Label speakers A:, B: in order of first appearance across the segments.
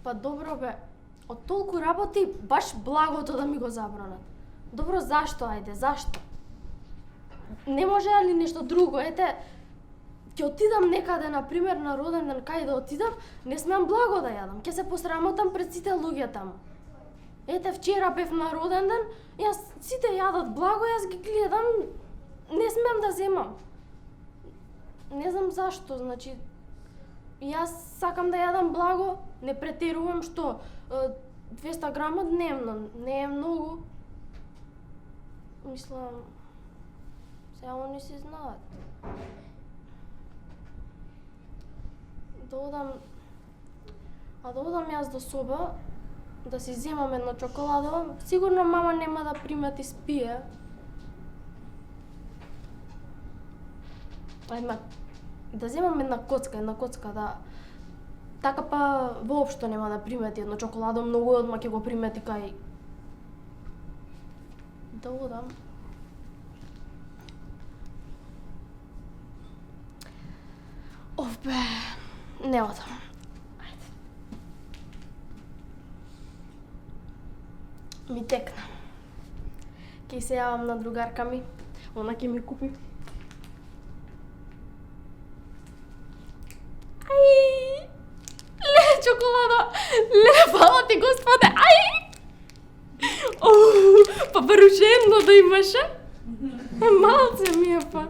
A: Па добро бе, од толку работи баш благото да ми го забранат. Добро, зашто, ајде, зашто? Не може ли нешто друго? Ете, ќе отидам некаде, например, на роден ден, кај да отидам, не смеам благо да јадам. Ќе се посрамотам пред сите луѓе таму. Ете, вчера бев на роден ден, јас сите јадат благо, јас ги гледам, не смеам да земам. Не знам зашто, значи, јас сакам да јадам благо, не претерувам што 200 грама дневно, не е многу. Мислам, сега они си знаат. Да одам јас до соба, да си земам една чоколадова, сигурно мама нема да примети спие. Да земам една коцка, да... Така па воопшто нема да примети едно чоколадо, многу одма ќе го примети кај... Да одам. Бе, не одам. Ајде. Ми текна. Ке се јавам на другарка ми, она ќе ми купи. Чоколада! Фала ти, Господе! Па барушено да имаше? Малце ми е па.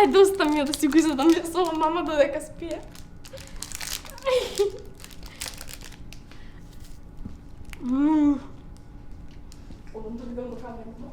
A: Доста ми е да си го изадам со мама додека спие. Одам да видам до камерата.